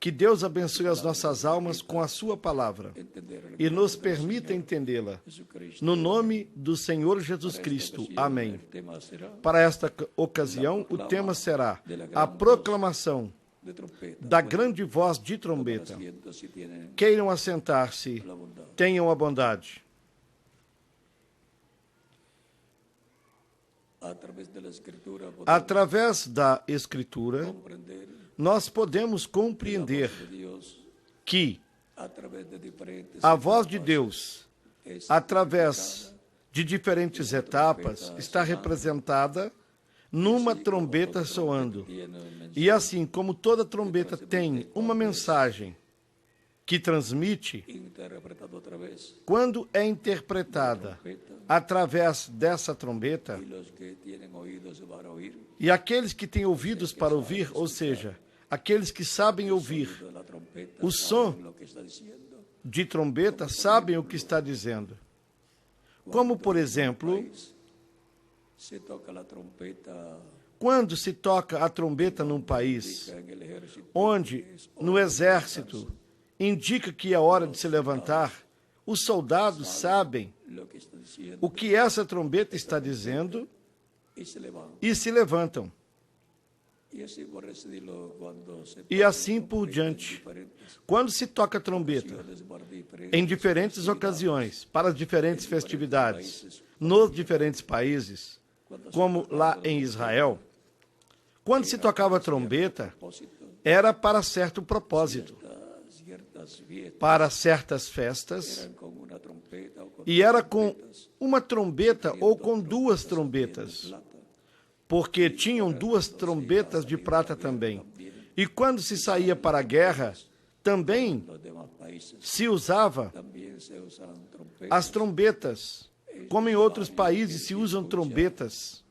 Que Deus abençoe as nossas almas com a sua palavra e nos permita entendê-la. No nome do Senhor Jesus Cristo. Amém. Para esta ocasião, o tema será a proclamação da grande voz de trombeta. Queiram assentar-se, tenham a bondade. Através da Escritura, nós podemos compreender que a voz de Deus, através de diferentes etapas, está representada numa trombeta soando. E assim como toda trombeta tem uma mensagem que transmite, quando é interpretada através dessa trombeta, e aqueles que têm ouvidos para ouvir, ou seja, aqueles que sabem ouvir o som de trombeta, sabem o que está dizendo. Como, por exemplo, quando se toca a trombeta num país, onde no exército indica que é hora de se levantar, os soldados sabem o que essa trombeta está dizendo e se levantam. E assim por diante. Quando se toca trombeta, em diferentes ocasiões, para as diferentes festividades, nos diferentes países, como lá em Israel, quando se tocava trombeta, era para certo propósito, para certas festas, e era com uma trombeta ou com duas trombetas, porque tinham duas trombetas de prata também. E quando se saía para a guerra, também se usava as trombetas, como em outros países se usam trombetas.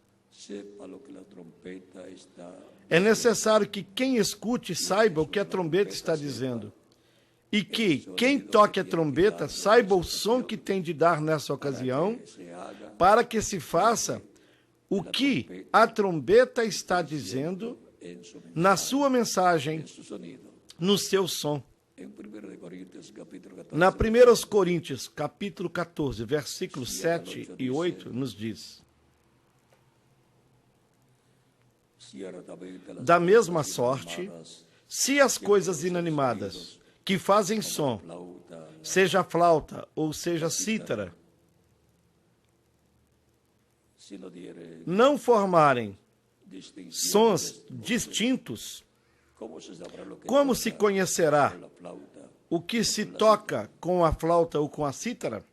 É necessário que quem escute saiba o que a trombeta está dizendo. E que quem toque a trombeta saiba o som que tem de dar nessa ocasião, para que se faça o que a trombeta está dizendo na sua mensagem, no seu som. Na 1 Coríntios, capítulo 14, versículos 7 e 8, nos diz: da mesma sorte, se as coisas inanimadas que fazem som, seja flauta ou seja cítara, não formarem sons distintos, como se conhecerá o que se toca com a flauta ou com a cítara?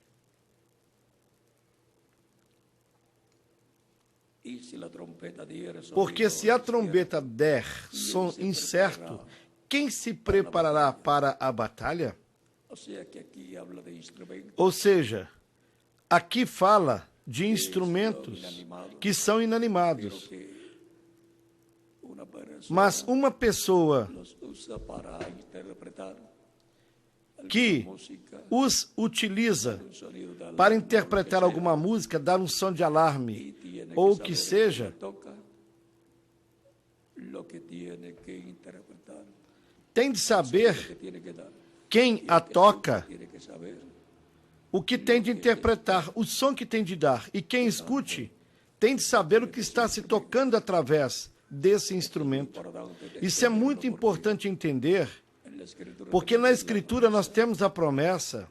Porque se a trombeta der som incerto, quem se preparará para a batalha? Ou seja, aqui fala de instrumentos que são inanimados. Mas uma pessoa que os utiliza para interpretar alguma música, dar um som de alarme, ou o que seja, tem de saber quem a toca, o que tem de interpretar, o som que tem de dar. E quem escute tem de saber o que está se tocando através desse instrumento. Isso é muito importante entender, porque na Escritura nós temos a promessa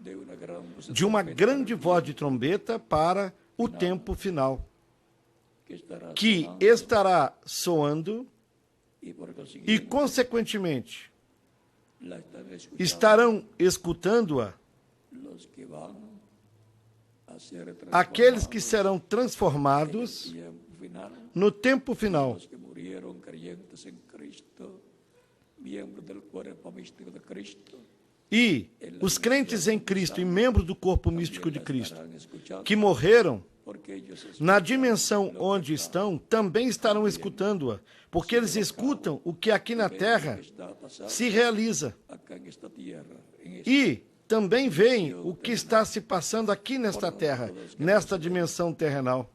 de uma grande voz de trombeta para o tempo final, que estará soando e, consequentemente, estarão escutando-a aqueles que serão transformados no tempo final. E os crentes em Cristo e membros do corpo místico de Cristo, que morreram, na dimensão onde estão, também estarão escutando-a, porque eles escutam o que aqui na terra se realiza. E também veem o que está se passando aqui nesta terra, nesta dimensão terrenal.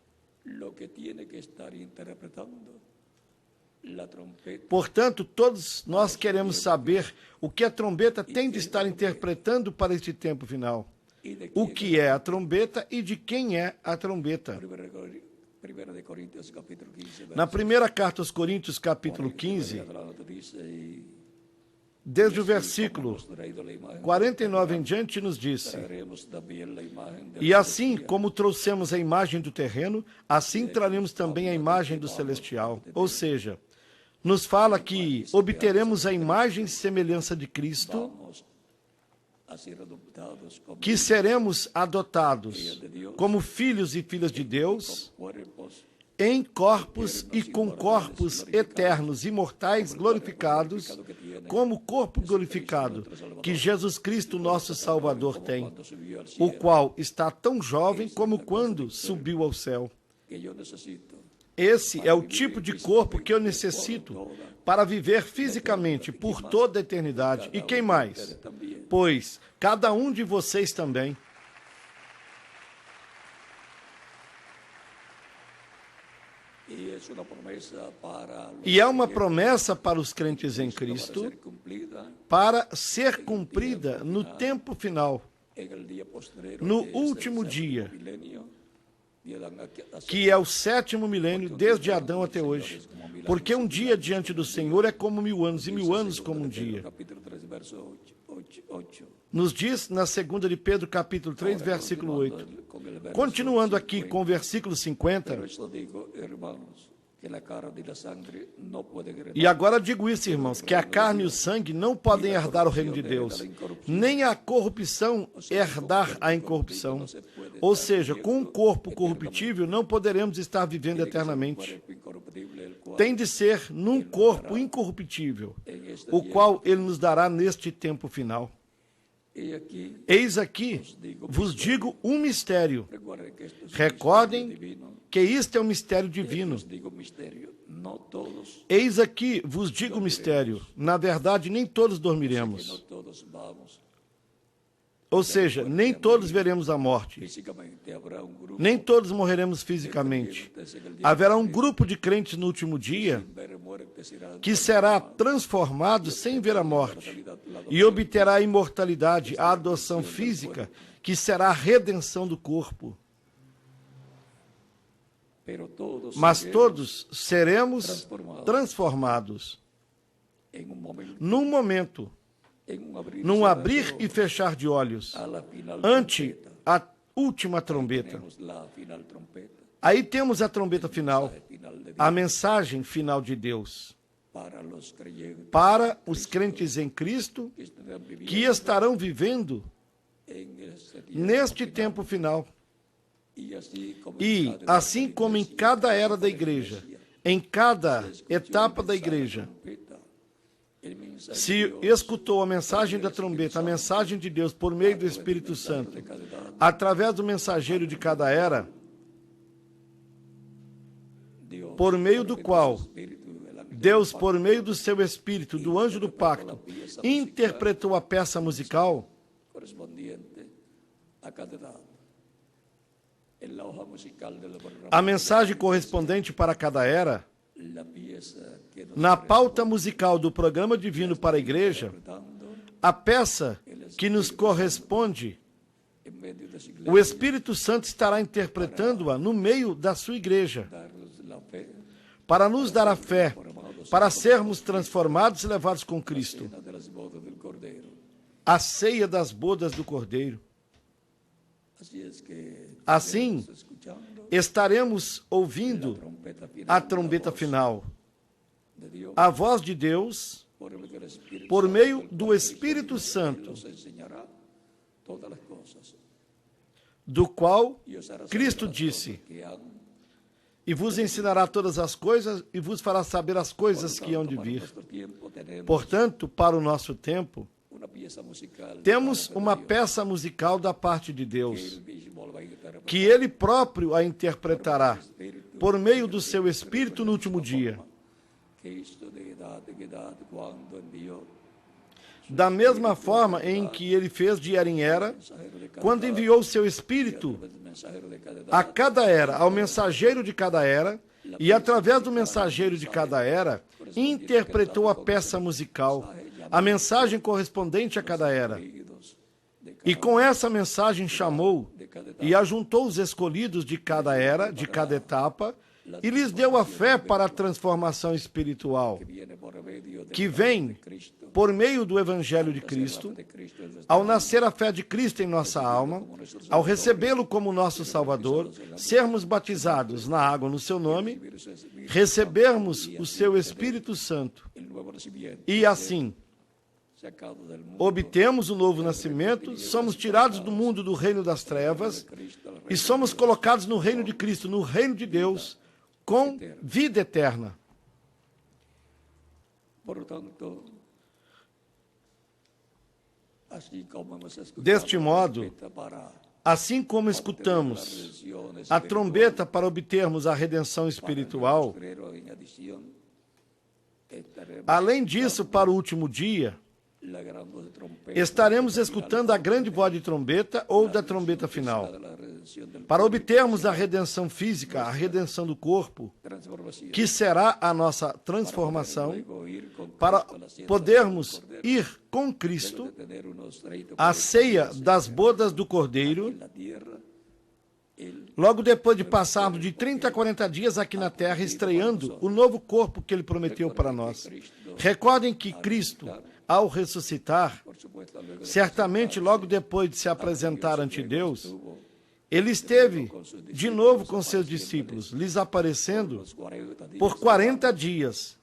Portanto, todos nós queremos saber o que a trombeta tem de estar interpretando para este tempo final. O que é a trombeta e de quem é a trombeta. Na primeira carta aos Coríntios, capítulo 15, desde o versículo 49 em diante, nos disse: e assim como trouxemos a imagem do terreno, assim traremos também a imagem do celestial. Ou seja, nos fala que obteremos a imagem e semelhança de Cristo, que seremos adotados como filhos e filhas de Deus, em corpos e com corpos eternos, imortais, glorificados, como o corpo glorificado que Jesus Cristo, nosso Salvador, tem, o qual está tão jovem como quando subiu ao céu. Esse é o tipo de corpo que eu necessito para viver fisicamente por toda a eternidade. E quem mais? Pois cada um de vocês também. E é uma promessa para os crentes em Cristo, para ser cumprida no tempo final, no último dia, que é o 7º milênio, desde Adão até hoje. Porque um dia diante do Senhor é como 1000 anos, e 1000 anos como um dia. Nos diz na 2 de Pedro, capítulo 3, versículo 8. Continuando aqui com o versículo 50. E agora digo isso, irmãos, que a carne e o sangue não podem herdar o reino de Deus, nem a corrupção herdar a incorrupção. Ou seja, com um corpo corruptível não poderemos estar vivendo eternamente. Tem de ser num corpo incorruptível, o qual Ele nos dará neste tempo final. Eis aqui, vos digo um mistério. Recordem que isto é um mistério divino. Eis aqui, vos digo um mistério. Na verdade, nem todos dormiremos. Ou seja, nem todos veremos a morte. Nem todos morreremos fisicamente. Haverá um grupo de crentes no último dia que será transformado sem ver a morte e obterá a imortalidade, a adoção física, que será a redenção do corpo. Mas todos seremos transformados num momento, num abrir e fechar de olhos, ante a última trombeta. Aí temos a trombeta final, a mensagem final de Deus para os crentes em Cristo que estarão vivendo neste tempo final. E, assim como em cada era da igreja, em cada etapa da igreja, se escutou a mensagem da trombeta, a mensagem de Deus por meio do Espírito Santo, através do mensageiro de cada era, por meio do qual Deus, por meio do seu Espírito, do anjo do pacto, interpretou a peça musical, a mensagem correspondente para cada era, na pauta musical do programa divino para a igreja, a peça que nos corresponde, o Espírito Santo estará interpretando-a no meio da sua igreja, para nos dar a fé, para sermos transformados e levados com Cristo, a ceia das bodas do Cordeiro. Assim, estaremos ouvindo a trombeta final, a voz de Deus, por meio do Espírito Santo, do qual Cristo disse: e vos ensinará todas as coisas e vos fará saber as coisas que hão de vir. Portanto, para o nosso tempo, temos uma peça musical da parte de Deus, que Ele próprio a interpretará, por meio do seu Espírito no último dia. Da mesma forma em que Ele fez de era em era, quando enviou o seu Espírito a cada era, ao mensageiro de cada era, e, através do mensageiro de cada era, interpretou a peça musical, a mensagem correspondente a cada era. E com essa mensagem chamou e ajuntou os escolhidos de cada era, de cada etapa, e lhes deu a fé para a transformação espiritual, que vem por meio do Evangelho de Cristo, ao nascer a fé de Cristo em nossa alma, ao recebê-lo como nosso Salvador, sermos batizados na água no seu nome, recebermos o seu Espírito Santo e assim obtemos o novo nascimento, somos tirados do mundo do reino das trevas e somos colocados no reino de Cristo, no reino de Deus, com vida eterna. Deste modo, assim como escutamos a trombeta para obtermos a redenção espiritual, além disso, para o último dia, estaremos escutando a grande voz de trombeta ou da trombeta final, para obtermos a redenção física, a redenção do corpo, que será a nossa transformação, para podermos ir com Cristo à ceia das bodas do Cordeiro, logo depois de passarmos de 30 a 40 dias aqui na terra, estreando o novo corpo que Ele prometeu para nós. Recordem que Cristo, ao ressuscitar, certamente logo depois de se apresentar ante Deus, Ele esteve de novo com seus discípulos, lhes aparecendo por 40 dias,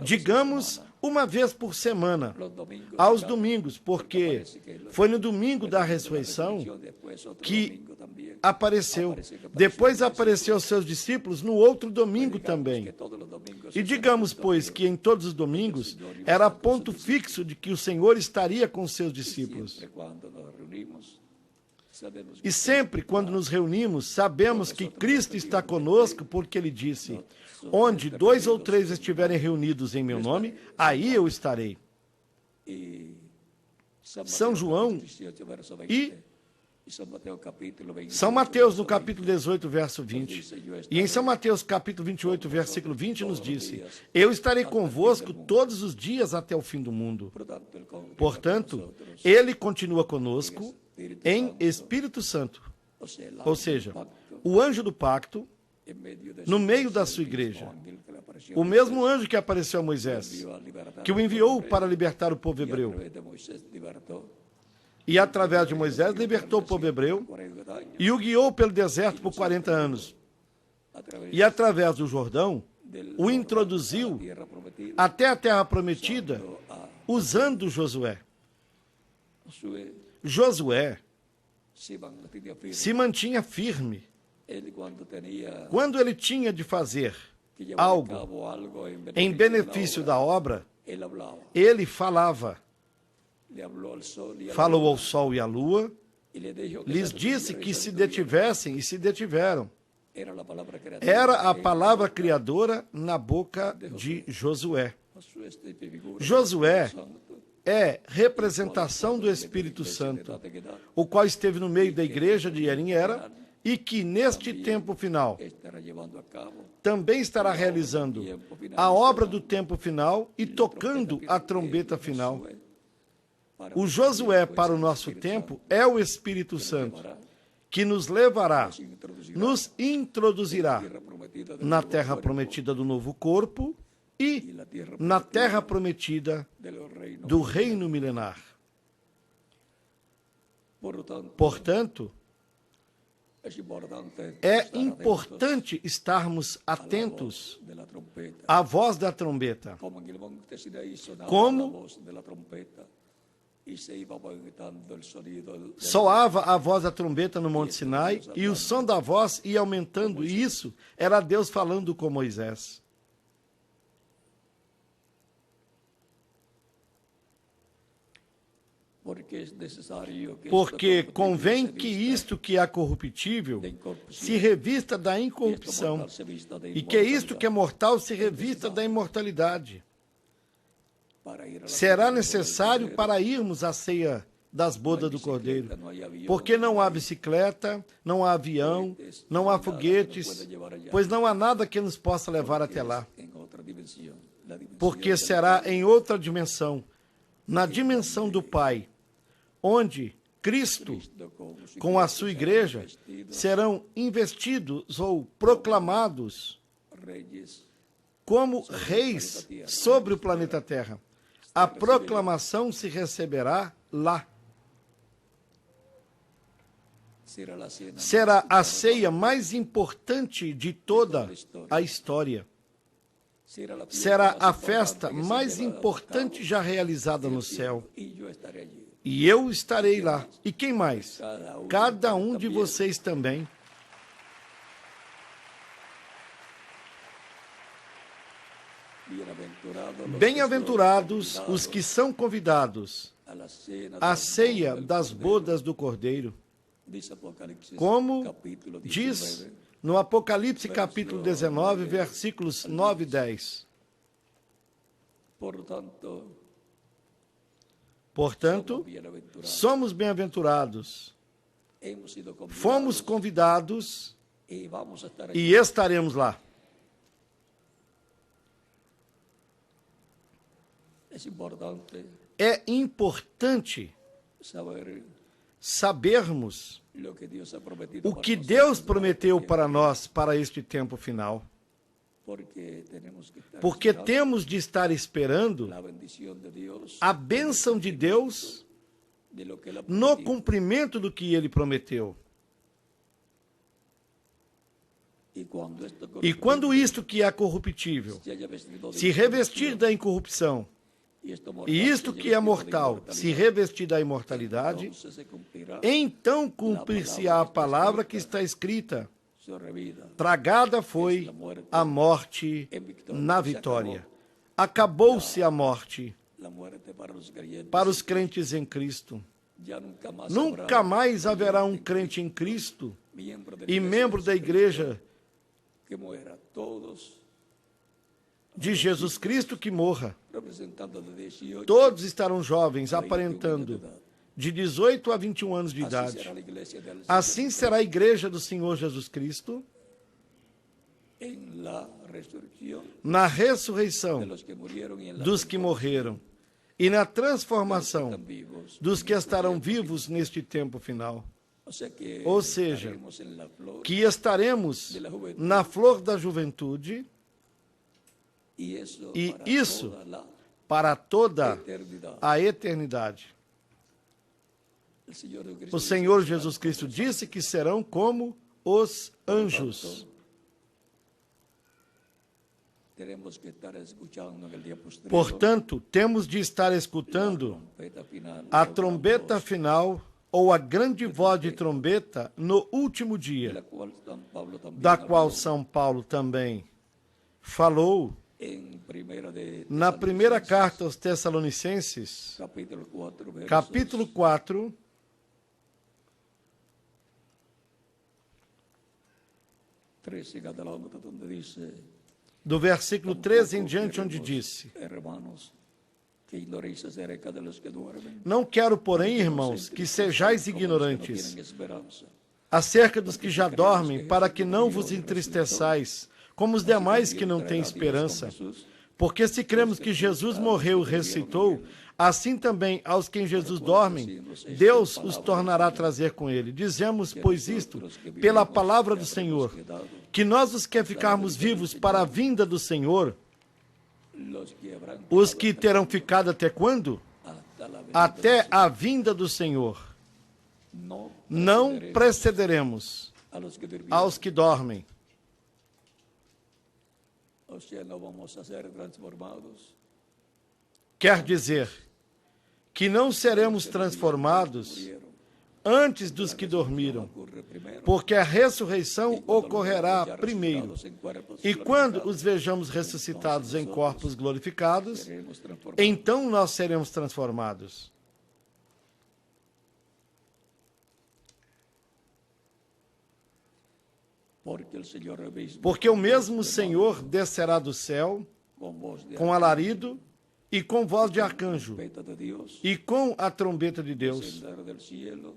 digamos, uma vez por semana, aos domingos, porque foi no domingo da ressurreição que apareceu. Depois apareceu aos seus discípulos no outro domingo também. E digamos, pois, que em todos os domingos era ponto fixo de que o Senhor estaria com os seus discípulos. E sempre, quando nos reunimos, sabemos que Cristo está conosco, porque Ele disse: onde 2 ou 3 estiverem reunidos em meu nome, aí eu estarei. São João e São Mateus, no capítulo 18, verso 20. E em São Mateus, capítulo 28, versículo 20, nos disse: eu estarei convosco todos os dias até o fim do mundo. Portanto, Ele continua conosco em Espírito Santo, ou seja, o anjo do pacto, no meio da sua igreja. O mesmo anjo que apareceu a Moisés, que o enviou para libertar o povo hebreu. E através de Moisés libertou o povo hebreu e o guiou pelo deserto por 40 anos. E através do Jordão, o introduziu até a terra prometida, usando Josué. Josué se mantinha firme. Quando ele tinha de fazer algo em benefício da obra, ele falava. Falou ao sol e à lua, lhes disse que se detivessem e se detiveram. Era a palavra criadora na boca de Josué. Josué é representação do Espírito Santo, o qual esteve no meio da igreja de Era e que neste tempo final também estará realizando a obra do tempo final e tocando a trombeta final. O Josué para o nosso tempo é o Espírito Santo, que nos levará, nos introduzirá na terra prometida do novo corpo e na terra prometida do reino milenar. Portanto, é importante estarmos atentos à voz da trombeta, como soava a voz da trombeta no Monte Sinai e o som da voz ia aumentando, e isso era Deus falando com Moisés. Porque convém que isto que é corruptível se revista da incorrupção, e que isto que é mortal se revista da imortalidade. Será necessário para irmos à ceia das bodas do Cordeiro. Porque não há bicicleta, não há avião, não há foguetes, pois não há nada que nos possa levar até lá. Porque será em outra dimensão, na dimensão do Pai, onde Cristo, com a sua igreja, serão investidos ou proclamados como reis sobre o planeta Terra. A proclamação se receberá lá. Será a ceia mais importante de toda a história. Será a festa mais importante já realizada no céu. E eu estarei lá. E quem mais? Cada um de vocês também. Bem-aventurados os que são convidados à ceia das bodas do Cordeiro. Como diz no Apocalipse capítulo 19, versículos 9 e 10. Portanto, somos bem-aventurados, fomos convidados e estaremos lá. É importante sabermos o que Deus prometeu para nós para este tempo final. Porque temos de estar esperando a bênção de Deus no cumprimento do que Ele prometeu. E quando isto que é corruptível se revestir da incorrupção, e isto que é mortal se revestir da imortalidade, então cumprir-se-á a palavra que está escrita: tragada foi a morte na vitória. Acabou-se a morte para os crentes em Cristo. Nunca mais haverá um crente em Cristo e membro da igreja de Jesus Cristo que morra. Todos estarão jovens, aparentando de 18 a 21 anos de idade. Assim será a igreja do Senhor Jesus Cristo na ressurreição dos que morreram e na transformação dos que estarão vivos neste tempo final. Ou seja, que estaremos na flor da juventude, e isso para toda a eternidade. O Senhor Jesus Cristo disse que serão como os anjos. Portanto, temos de estar escutando a trombeta final ou a grande voz de trombeta no último dia, da qual São Paulo também falou na primeira carta aos Tessalonicenses, capítulo 4, do versículo 13 em diante, onde disse: não quero, porém, irmãos, que sejais ignorantes acerca dos que já dormem, para que não vos entristeçais, como os demais que não têm esperança. Porque se cremos que Jesus morreu e ressuscitou, assim também aos que em Jesus dormem, Deus os tornará a trazer com ele. Dizemos, pois, isto, pela palavra do Senhor, que nós os que ficarmos vivos para a vinda do Senhor, os que terão ficado até quando? Até a vinda do Senhor. Não precederemos aos que dormem. Quer dizer que não seremos transformados antes dos que dormiram, porque a ressurreição ocorrerá primeiro. E quando os vejamos ressuscitados em corpos glorificados, então nós seremos transformados. Porque o mesmo Senhor descerá do céu com alarido, e com voz de arcanjo, trompeta de Dios, e com a trombeta de Deus. descender del cielo,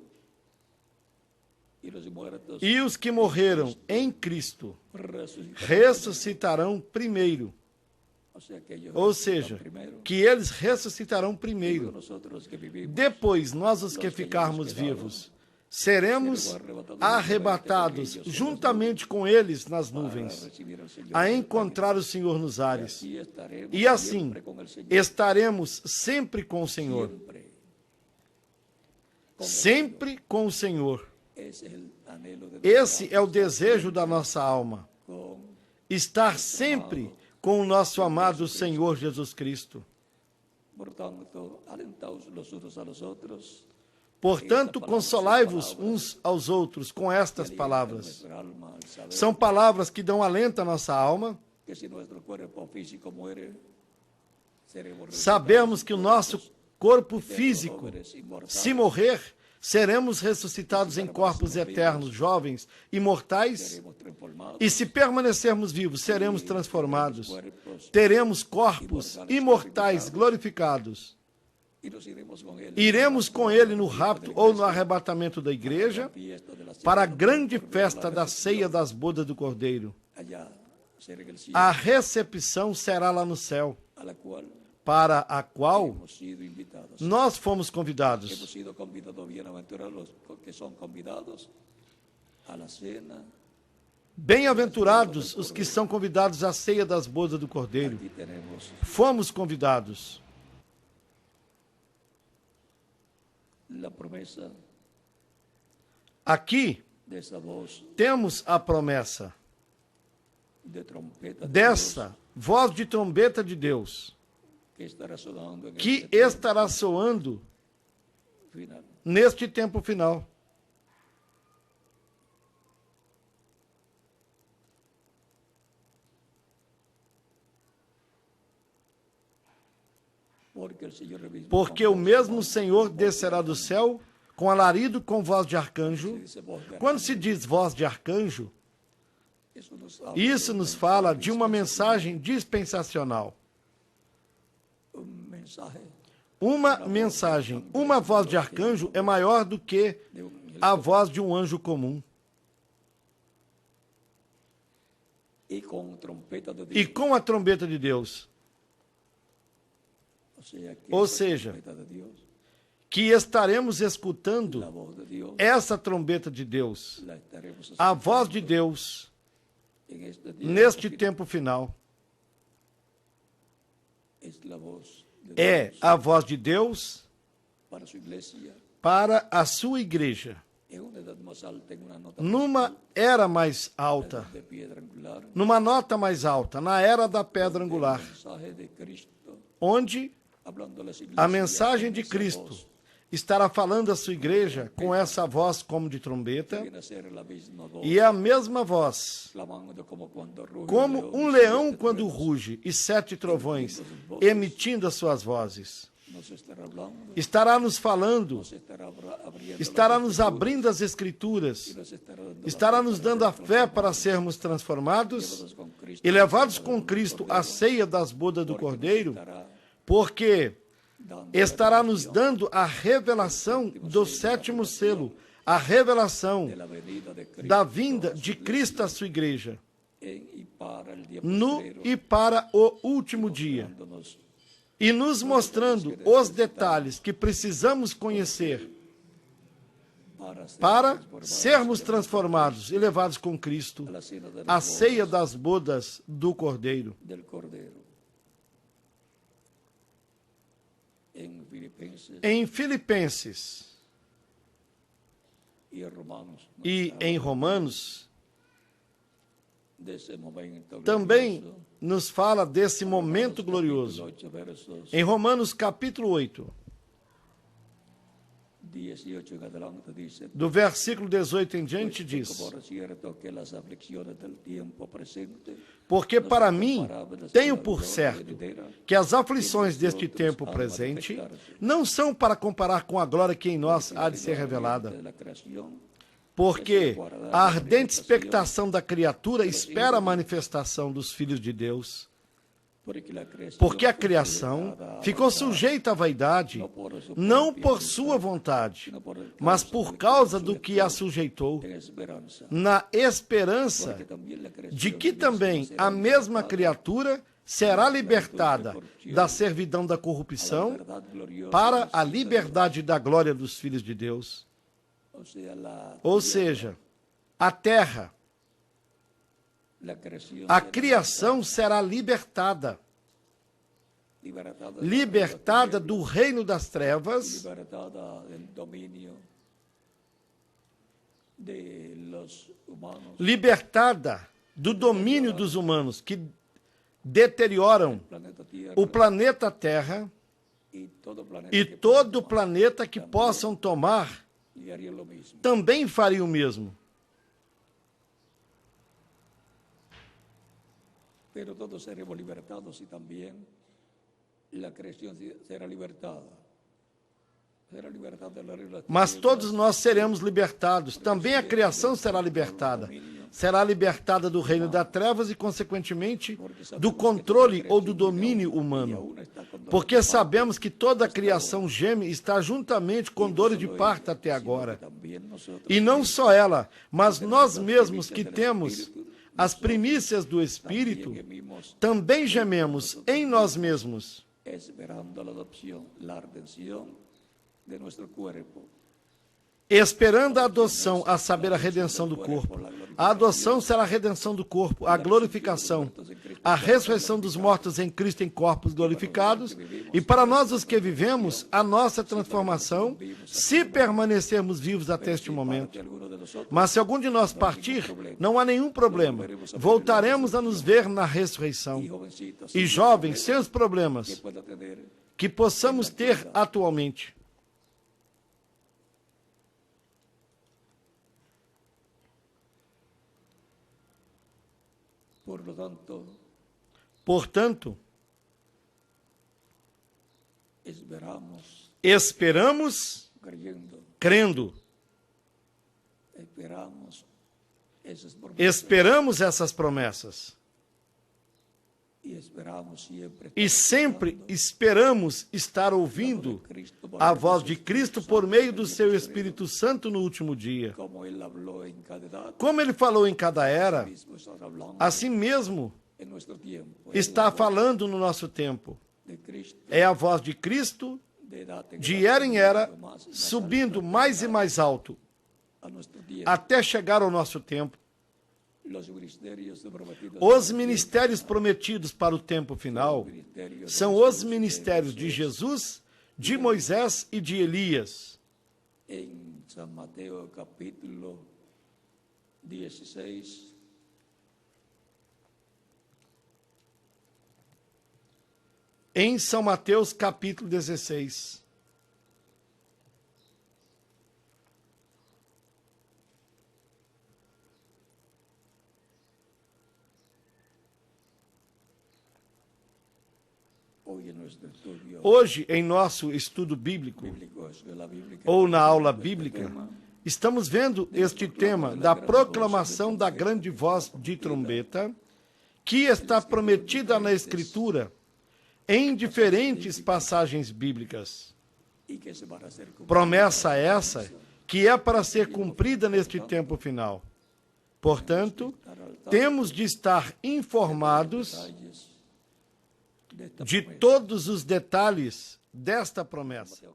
y los muertos E os que morreram em Cristo resucitarán. ressuscitarão primeiro. O sea, que ellos Ou resucitan seja, primero. que eles ressuscitarão Y primeiro. nosotros que vivimos, Depois, nós, os que ficarmos vivos, seremos arrebatados juntamente com eles nas para nuvens, recibir al Señor. a encontrar o Senhor nos ares. Así estaremos E assim, siempre con el Señor. estaremos sempre com o Senhor. Siempre. Sempre com o Senhor. Ese es el anhelo de Esse é o desejo da nossa alma. con Estar sempre com o nosso amado Senhor Jesus Cristo. Por tanto, alentaos los unos a los otros. Portanto, consolai-vos uns aos outros com estas palavras. Nuestra alma al saber São palavras que dão alento à nossa alma. que si nuestro cuerpo físico muere, seremos Sabemos que o nosso corpo físico, jóvenes inmortales, se morrer, seremos ressuscitados em corpos eternos, jovens, imortais. seremos transformados, E se permanecermos vivos, seremos transformados. Teremos corpos imortais glorificados. y nos iremos con él Iremos com ele no rapto ou no arrebatamento da igreja fiesta de la cena para a grande festa da ceia das bodas do Cordeiro. allá será en el cielo, A recepção será lá no céu, a la cual para a qual hemos sido invitados. nós fomos convidados. Hemos sido convidados, bienaventurados los que son convidados a la cena. Bem-aventurados os que são convidados à ceia das bodas do Cordeiro. Aquí tenemos Fomos convidados. la promesa Aqui de esa voz temos a promessa de trompeta de dessa voz de trombeta de Deus, Dios que estará sonando en que este tiempo estará soando final. neste tempo final. Porque o mesmo Senhor descerá do céu com alarido, com voz de arcanjo. Quando se diz voz de arcanjo, isso nos fala de uma mensagem dispensacional. Uma mensagem, uma voz de arcanjo é maior do que a voz de um anjo comum. E com trompeta de E Dios. com a trombeta de Deus, Ou seja, trompeta de Dios, que estaremos la escutando voz de Dios, essa trombeta de Deus, la estaremos a voz de Deus, en este día. neste tempo final. Es la voz de É Dios a voz de Deus para su iglesia. para a sua igreja, En una edad más alta, en una nota numa era mais alta, de piedra angular, numa nota mais alta, na era da pedra angular, mensaje de Cristo, onde hablando a las iglesias, a mensagem con de esa Cristo voz, estará falando à sua igreja com essa voz como de trombeta, viene a ser la misma voz, e é a mesma voz, clamando como cuando ruge como um leão quando ruge, e 7 trovões, emitindo as suas vozes. nos estará hablando, Estará nos falando, nos estará abriendo estará las nos escrituras, abrindo as Escrituras, nos estará dando estará la nos fe dando a para fé para sermos transformados llevados con Cristo, e levados com Cristo à ceia das bodas do Cordeiro, estará porque dando estará nos dando a revelação do 7º selo, a revelação la venida de Cristo da vinda de Cristo à sua igreja, en y para el día no postrero, e para o último dia, dándonos e nos mostrando os detalhes que precisamos conhecer para sermos transformados e levados com Cristo a la cena de à ceia das bodas do Cordeiro. del Cordero. En Filipenses Em Filipenses y Romanos, nos e habla em Romanos, de ese momento também glorioso. nos fala desse momento glorioso. 8 versos Em Romanos capítulo 8, 18 en adelante dice: do versículo 18 em diante, diz: por cierto que las aflicciones del tiempo presente Porque para mim tenho por certo que as aflições deste tempo presente não são para comparar com a glória que em nós há de ser revelada. de la creación, Porque a ardente expectação da criatura espera a manifestação dos filhos de Deus. Porque a criação ficou sujeita à vaidade, não por sua vontade, mas por causa do que a sujeitou, na esperança de que também a mesma criatura será libertada da servidão da corrupção para a liberdade da glória dos filhos de Deus. Ou seja, a terra, a criação será libertada. Libertada do reino das trevas, libertada do domínio dos humanos que deterioram o planeta Terra e todo planeta que possam tomar também faria o mesmo. Pero todos seremos libertados y también la creación será libertada. Mas todos nós seremos libertados. Também a criação será libertada. Será libertada do reino das trevas e, consequentemente, do controle ou do domínio humano. Porque sabemos que toda a criação geme e está juntamente com dores de parto até agora. E não só ela, mas nós mesmos que temos as primícias do Espírito, também gememos em nós mesmos, esperando a adopción, la redención de nuestro cuerpo. Esperando a adoção, a saber, a redenção do corpo. A adoção será a redenção do corpo, a glorificação, a ressurreição dos mortos em Cristo em corpos glorificados, e para nós os que vivemos, a nossa transformação, se permanecermos vivos até este momento. Mas se algum de nós partir, não há nenhum problema. Voltaremos a nos ver na ressurreição. E jovens, sem os problemas que possamos ter atualmente. Portanto, esperamos crendo. Esperamos essas promessas. E sempre esperamos estar ouvindo a voz de Cristo por meio do seu Espírito Santo no último dia. Como ele falou em cada era, assim mesmo está falando no nosso tempo. É a voz de Cristo, de era em era, subindo mais e mais alto, até chegar ao nosso tempo. Os ministérios prometidos para o tempo final são os ministérios de Jesus, de Moisés e de Elias. Em São Mateus, capítulo 16, em São Mateus, capítulo 16. Hoje, em nosso estudo bíblico, ou na aula bíblica, estamos vendo este tema da proclamação da grande voz de trombeta, que está prometida na Escritura, em diferentes passagens bíblicas. Promessa essa que é para ser cumprida neste tempo final. Portanto, temos de estar informados de todos os detalhes desta promessa.